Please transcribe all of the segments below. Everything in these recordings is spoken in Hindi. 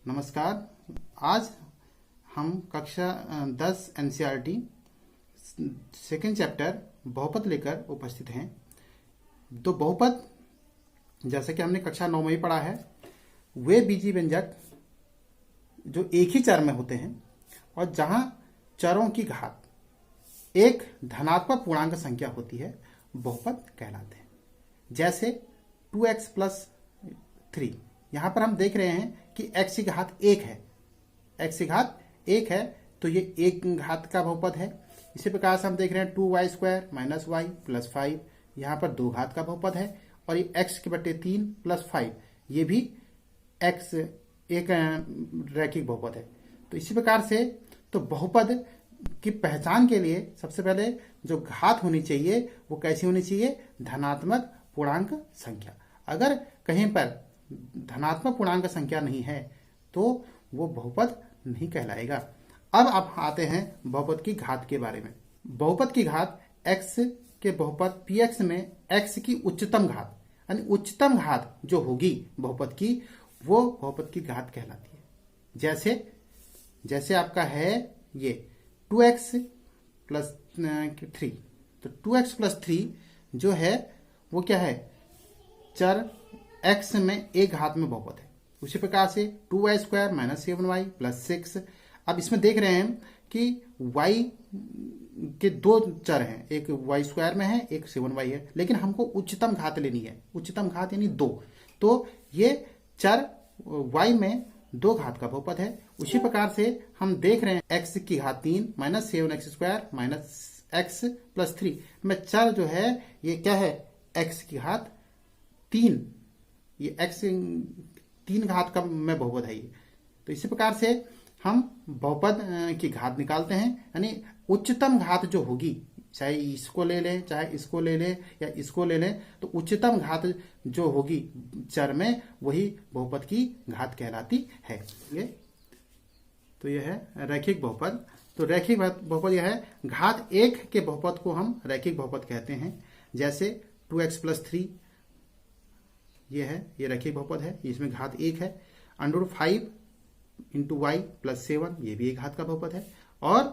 नमस्कार। आज हम कक्षा 10 एनसीईआरटी सेकेंड चैप्टर बहुपद लेकर उपस्थित हैं। तो बहुपद जैसे कि हमने कक्षा 9 में ही पढ़ा है, वे बीजीय व्यंजक जो एक ही चर में होते हैं और जहां चरों की घात एक धनात्मक पूर्णांक संख्या होती है, बहुपद कहलाते हैं। जैसे 2x प्लस 3, यहां पर हम देख रहे हैं कि x की घात 1 है, x की घात 1 है तो ये एक घात का बहुपद है। इसी प्रकार से हम देख रहे हैं 2y square minus Y plus 5, यहाँ पर 2 घात का बहुपद है। और ये x के बटे 3 प्लस 5, ये भी x एक रैखिक बहुपद है। तो इसी प्रकार से तो बहुपद की पहचान के लिए सबसे पहले जो घात होनी चाहिए वो कैसी होनी चाहिए? धनात्मक पूर्णांक संख्या। अगर कहीं पर धनात्मक पूर्णांक संख्या नहीं है तो वो बहुपद नहीं कहलाएगा। अब आप आते हैं बहुपद की घात के बारे में। बहुपद की घात x के बहुपद px में x की उच्चतम घात, यानी उच्चतम घात जो होगी बहुपद की, वो बहुपद की घात कहलाती है। जैसे आपका है ये 2x प्लस 3, तो 2x प्लस 3 जो है वो क्या है? चर x में एक घात में बहुपद है। उसी प्रकार से 2y square minus 7y plus 6। अब इसमें देख रहे हैं कि y के दो चर हैं, एक y स्क्वायर में है, एक 7y है, लेकिन हमको उच्चतम घात लेनी है। उच्चतम घात यानी 2, तो ये चर y में 2 घात का बहुपद है। उसी प्रकार से हम देख रहे हैं x की घात 3 minus 7x square minus x plus 3 में चर जो है ये क्या है? x की घात 3, ये x 3 घात का में बहुपद है ये। तो इसी प्रकार से हम बहुपद की घात निकालते हैं, यानी उच्चतम घात जो होगी, चाहे इसको ले लें चाहे इसको ले लें या इसको ले लें, तो उच्चतम घात जो होगी चर में वही बहुपद की घात कहलाती है। तो यह है रैखिक बहुपद। तो रैखिक बहुपद यह है, घात 1 के बहुपद को हम रैखिक बहुपद कहते हैं। जैसे 2x प्लस 3 ये है, ये रैखिक बहुपद है, इसमें घात 1 है। अंडर 5 इंटू वाई प्लस 7, ये भी एक घात का बहुपद है। और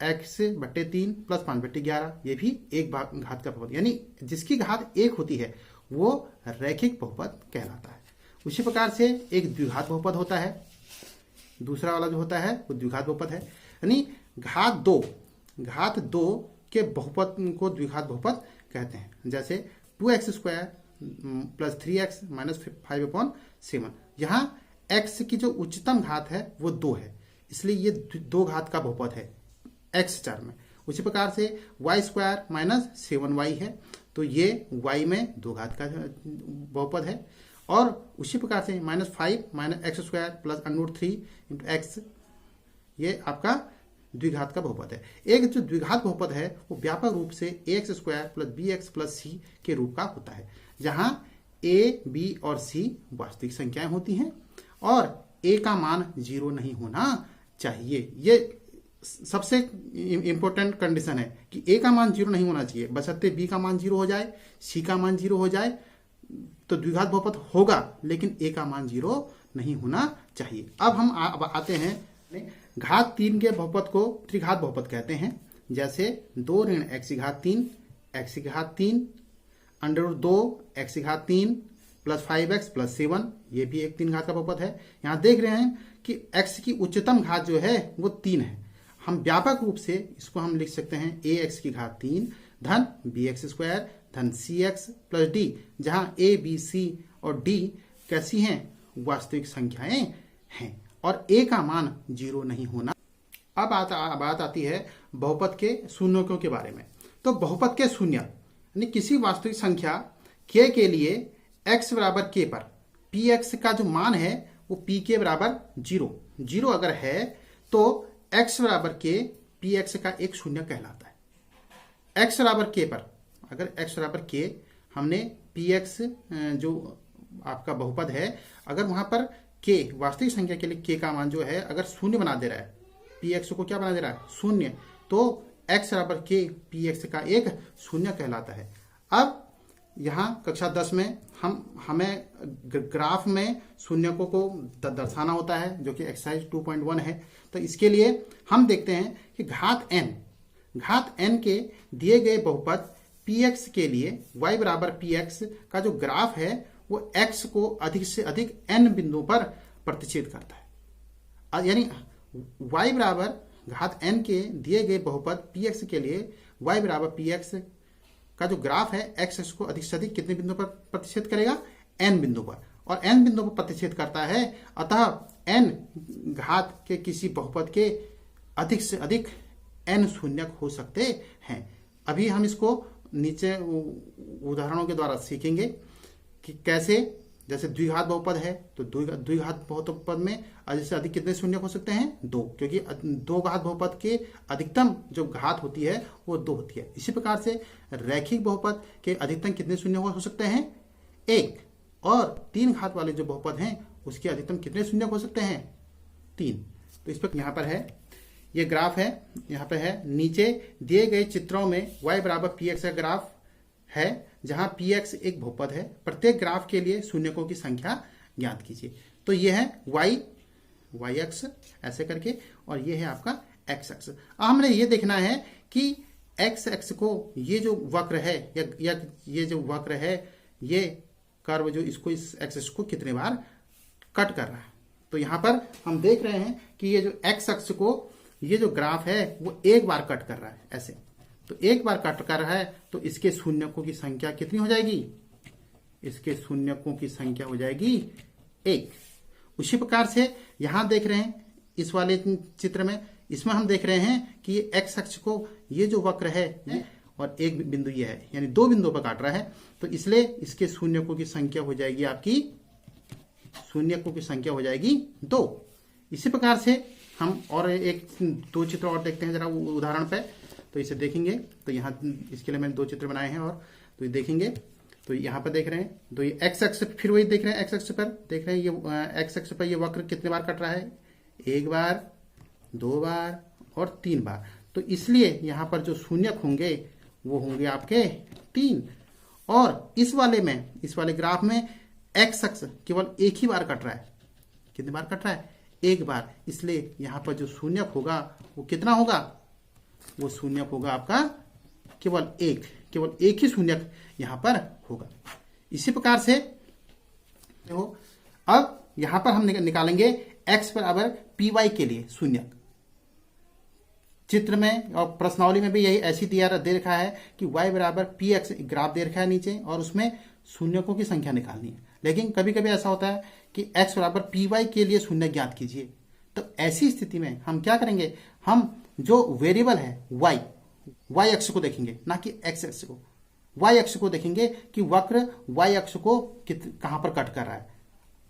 x बट्टे 3 प्लस 5 बट्टे 11, ये भी एक घात का बहुपद, यानी जिसकी घात 1 होती है वो रैखिक बहुपद कहलाता है। उसी प्रकार से एक द्विघात बहुपद होता है, दूसरा वाला जो होता है वो द्विघात बहुपद है, यानी घात 2 के बहुपद को द्विघात बहुपद कहते हैं। जैसे 2x square plus 3x minus 5/7, यहाँ x की जो उच्चतम घात है वो 2 है, इसलिए ये 2 घात का बहुपद है x चर में। उसी प्रकार से y स्क्वायर माइनस 7y है, तो ये y में 2 घात का बहुपद है। और उसी प्रकार से -5 minus x square plus √3 into x, ये आपका द्विघात का बहुपद है। एक जो द्विघात बहुपद है वो व्यापक रूप से ax square plus bx plus c के रूप का होता है, जहां a, b और c वास्तविक संख्याएं होती हैं और a का मान 0 नहीं होना चाहिए। ये सबसे इंपॉर्टेंट कंडीशन है कि a का मान 0 नहीं होना चाहिए, बशर्ते b का मान 0 हो जाए, c का मान 0 हो जाए तो द्विघात बहुपद होगा, लेकिन a का मान 0 नहीं होना चाहिए। अब हम आते हैं घात 3 के बहुपद को त्रिघात बहुपद कहते हैं। जैसे 2 ऋण x की घात 3 x की घात 3 अंडर 2 x की घात 3 प्लस 5x प्लस 7, ये भी एक 3 घात का बहुपद है। यहाँ देख रहे हैं कि x की उच्चतम घात जो है वो 3 है। हम व्यापक रूप से इसको हम लिख सकते हैं ax की घात 3 धन bx स्क्वायर धन cx प्लस d, जहां a, b, c और d कैसी हैं? वास्तविक संख्याएं हैं और a का मान 0 नहीं होना। अब बात आती है बहुपद के शून्यकों के बारे में। तो बहुपद के शून्य यानी किसी वास्तविक संख्या k के लिए x बराबर k पर px का जो मान है वो pk बराबर 0 अगर है तो x बराबर k px का एक शून्य कहलाता है। x बराबर k पर अगर x बराबर k हमने px जो आपका बहुपद है, अगर वहां पर k वास्तविक संख्या के लिए k का मान जो है अगर शून्य बना दे रहा है, px को क्या बना दे रहा है? शून्य, तो x बराबर k px का एक शून्य कहलाता है। अब यहाँ कक्षा 10 में हमें ग्राफ में शून्यकों को दर्शाना होता है, जो कि एक्सरसाइज 2.1 है। तो इसके लिए हम देखते हैं कि घात n के दिए गए बहुपद px के लिए y बराबर px का जो ग्राफ है वो x को अधिक से अधिक n बिंदुओं पर प्रतिच्छेद करता है। यानी y बराबर घात n के दिए गए बहुपद px के लिए y बराबर px का जो ग्राफ है x को अधिक से अधिक कितने बिंदुओं पर प्रतिच्छेद करेगा? n बिंदु पर, और n बिंदु पर प्रतिच्छेद करता है। अतः n घात के किसी बहुपद के अधिक से अधिक n शून्यक हो सकते हैं। अभी हम इसको नीचे उदाहरणों के द्वारा सीखेंगे कि कैसे। जैसे द्विघात बहुपद है तो द्विघात बहुपद में अधिक से अधिक कितने शून्यक हो सकते हैं? 2, क्योंकि दो घात बहुपद के अधिकतम जो घात होती है वो 2 होती है। इसी प्रकार से रैखिक बहुपद के अधिकतम कितने शून्यक हो सकते हैं? 1। और 3 घात वाले जो बहुपद हैं उसके अधिकतम कितने शून्यक हो सकते हैं? 3। तो इस पर यहाँ पर है, ये ग्राफ है, यहाँ पे है। नीचे दिए गए चित्रों में y बराबर px का ग्राफ है, जहां px एक बहुपद है। प्रत्येक ग्राफ के लिए शून्यकों की संख्या ज्ञात कीजिए। तो ये है y अक्ष ऐसे करके, और ये है आपका x अक्ष। अब हमने ये देखना है कि x अक्ष को ये जो वक्र है या ये जो वक्र है, ये कर्व जो इसको इस x अक्ष को कितने बार कट कर रहा है। तो यहाँ पर हम देख रहे हैं कि ये जो x अक्ष को ये जो ग्राफ है वो एक बार कट कर रहा है ऐसे। तो एक बार कट कर रहा है तो इसके शून्यकों की संख्या कितनी हो जाएगी? इसके शून्यकों की संख्या हो जाएगी 1। उसी प्रकार से यहां देख रहे हैं इस वाले चित्र में, इसमें हम देख रहे हैं कि ये x अक्ष को ये जो वक्र है और एक बिंदु ये है, यानी 2 बिंदुओं पर काट रहा है। तो इसलिए इसके शून्यकों की संख्या हो जाएगी आपकी, शून्यकों की संख्या हो जाएगी 2। इसी प्रकार से हम और 2 चित्र और देखते हैं जरा उदाहरण पे। तो इसे देखेंगे तो यहाँ इसके लिए मैंने 2 चित्र बनाए हैं, और तो ये देखेंगे तो यहाँ पर देख रहे हैं तो ये x अक्ष, फिर वही देख रहे हैं x अक्ष पर, देख रहे हैं ये x अक्ष पर ये वक्र कितने बार कट रहा है? 1 बार, 2 बार और 3 बार। तो इसलिए यहाँ पर जो शून्यक होंगे वो होंगे आपके 3। और इस वाले ग्राफ में x अक्ष केवल एक ही बार कट रहा है। कितने बार कट रहा है? 1 बार। इसलिए यहाँ पर जो शून्यक होगा वो कितना होगा? वो शून्यक होगा आपका केवल 1, केवल एक ही शून्यक यहाँ पर होगा। इसी प्रकार से देखो, अब यहाँ पर हम निकालेंगे x बराबर py के लिए शून्यक। चित्र में और प्रश्नावली में भी यही ऐसी दे रखा है कि y बराबर px ग्राफ दे रखा है नीचे, और उसमें शून्यकों की संख्या निकालनी है। लेकिन कभी कभी ऐसा होता है कि x बराबर py के लिए शून्य ज्ञात कीजिए। तो ऐसी स्थिति में हम क्या करेंगे? हम जो वेरिएबल है y अक्ष को देखेंगे, ना कि x अक्ष को। y अक्ष को देखेंगे कि वक्र y अक्ष को कहां पर कट कर रहा है।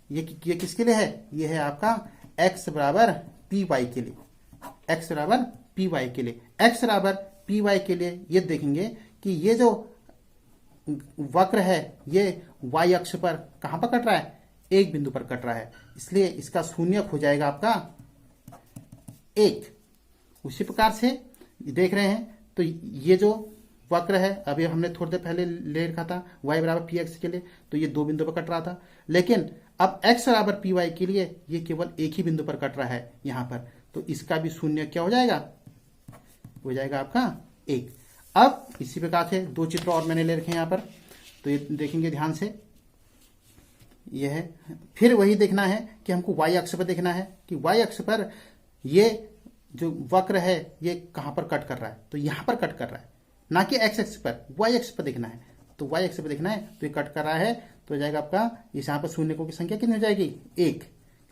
ये किसके लिए है? ये है आपका x बराबर py के लिए। x बराबर py के लिए, x बराबर py के लिए ये देखेंगे कि ये जो वक्र है ये y अक्ष पर कहां पर कट रहा है? एक बिंदु पर कट रहा है। इसलिए इसका शून्यक हो जाएगा आपका 1। उसी प्रकार से देख रहे हैं तो ये जो वक्र है, अभी हमने थोड़ी देर पहले ले रखा था y बराबर px के लिए, तो ये 2 बिंदु पर कट रहा था। लेकिन अब x बराबर py के लिए ये केवल एक ही बिंदु पर कट रहा है यहाँ पर। तो इसका भी शून्य क्या हो जाएगा? हो जाएगा आपका 1। अब इसी प्रकार से 2 चित्र और मैंने ले रखे हैं यहाँ पर, तो ये देखेंगे ध्यान से। ये है, फिर वही देखना है कि हमको y अक्ष पर देखना है कि y अक्ष पर ये जो वक्र है ये कहां पर कट कर रहा है। तो यहां पर कट कर रहा है, ना कि x अक्ष पर। y अक्ष पर देखना है, तो y अक्ष पर देखना है तो ये कट कर रहा है। तो हो जाएगा आपका इस यहाँ पर शून्यकों की संख्या कितनी हो जाएगी? 1,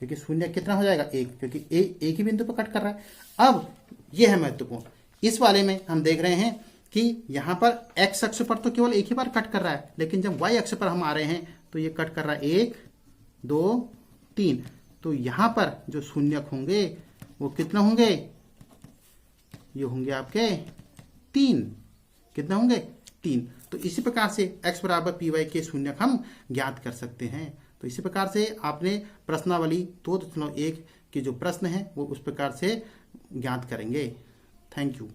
क्योंकि शून्य कितना हो जाएगा? 1, क्योंकि एक ही बिंदु पर कट कर रहा है। अब ये है महत्वपूर्ण, इस वाले में हम देख रहे हैं कि यहाँ पर x अक्ष पर तो केवल एक ही बार कट कर रहा है, लेकिन जब y अक्ष पर हम आ रहे हैं तो ये कट कर रहा है 1, 2, 3। तो यहाँ पर जो शून्यक होंगे वो कितना होंगे? ये होंगे आपके 3। कितना होंगे? 3। तो इसी प्रकार से x बराबर py के शून्यक हम ज्ञात कर सकते हैं। तो इसी प्रकार से आपने प्रश्नावली 2.1 के जो प्रश्न है वो उस प्रकार से ज्ञात करेंगे। Thank you.